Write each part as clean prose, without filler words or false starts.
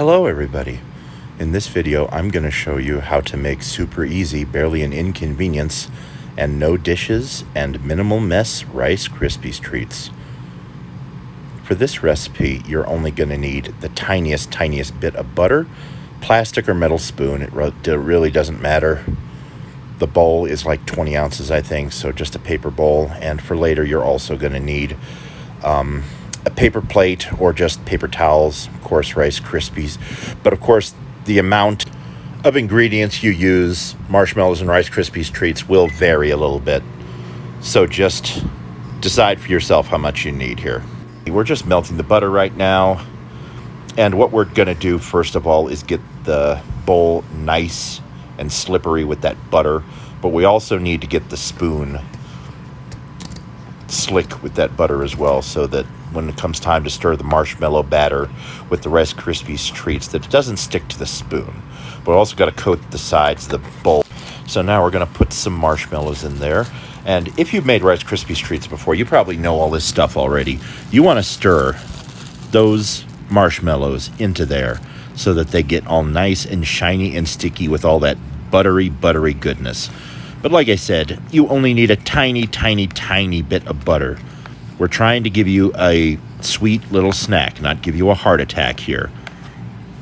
Hello everybody. In this video I'm going to show you how to make super easy, barely an inconvenience, and no dishes and minimal mess Rice Krispies treats. For this recipe you're only going to need the tiniest bit of butter, plastic or metal spoon, it really doesn't matter. The bowl is like 20 ounces I think, so just a paper bowl. And for later you're also going to need a paper plate or just paper towels, of course Rice Krispies. But of course the amount of ingredients you use, marshmallows and Rice Krispies treats, will vary a little bit. So just decide for yourself how much you need here. We're just melting the butter right now. And what we're going to do first of all is get the bowl nice and slippery with that butter. But we also need to get the spoon slick with that butter as well, so that when it comes time to stir the marshmallow batter with the Rice Krispies treats, that it doesn't stick to the spoon. But we also got to coat the sides of the bowl. So now we're going to put some marshmallows in there. And if you've made Rice Krispies treats before, you probably know all this stuff already. You want to stir those marshmallows into there so that they get all nice and shiny and sticky with all that buttery goodness. But like I said, you only need a tiny bit of butter. We're trying to give you a sweet little snack, not give you a heart attack here.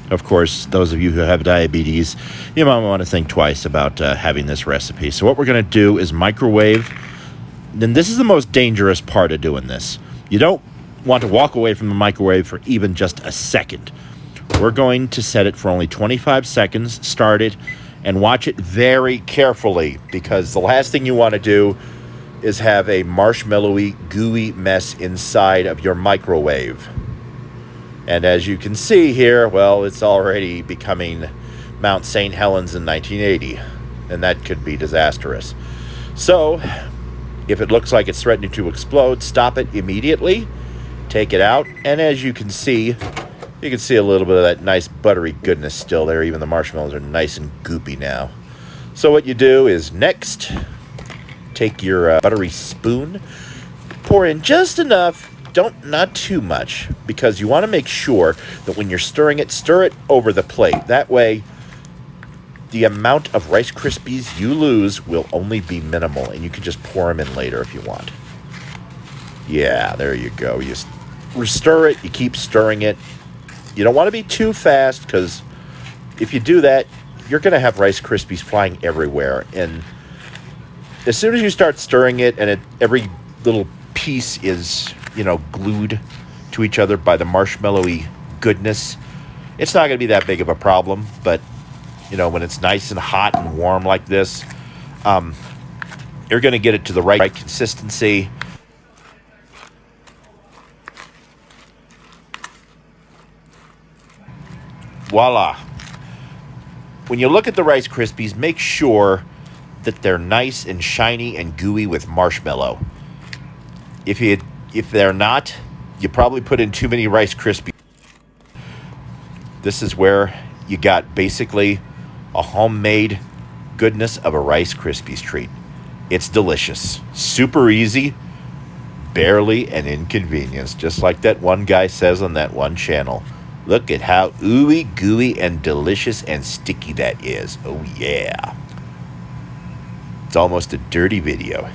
Of course, those of you who have diabetes, you might want to think twice about having this recipe. So what we're going to do is microwave. Then this is the most dangerous part of doing this. You don't want to walk away from the microwave for even just a second. We're going to set it for only 25 seconds, start it, and watch it very carefully, because the last thing you want to do is have a marshmallowy, gooey mess inside of your microwave. And as you can see here, well, it's already becoming Mount St. Helens in 1980, and that could be disastrous. So, if it looks like it's threatening to explode, stop it immediately, take it out, and as you can see a little bit of that nice buttery goodness still there. Even the marshmallows are nice and goopy now. So what you do is next, take your buttery spoon, pour in just enough, not too much, because you want to make sure that when you're stirring it, stir it over the plate. That way, the amount of Rice Krispies you lose will only be minimal, and you can just pour them in later if you want. Yeah, there you go. You stir it, you keep stirring it. You don't want to be too fast, because if you do that, you're going to have Rice Krispies flying everywhere. And as soon as you start stirring it, and every little piece is, glued to each other by the marshmallowy goodness, it's not going to be that big of a problem. But, when it's nice and hot and warm like this, you're going to get it to the right consistency. Voila. When you look at the Rice Krispies, make sure that they're nice and shiny and gooey with marshmallow. If they're not, you probably put in too many Rice Krispies. This is where you got basically a homemade goodness of a Rice Krispies treat. It's delicious, super easy, barely an inconvenience, just like that one guy says on that one channel. Look at how ooey, gooey, and delicious and sticky that is. Oh, yeah. It's almost a dirty video.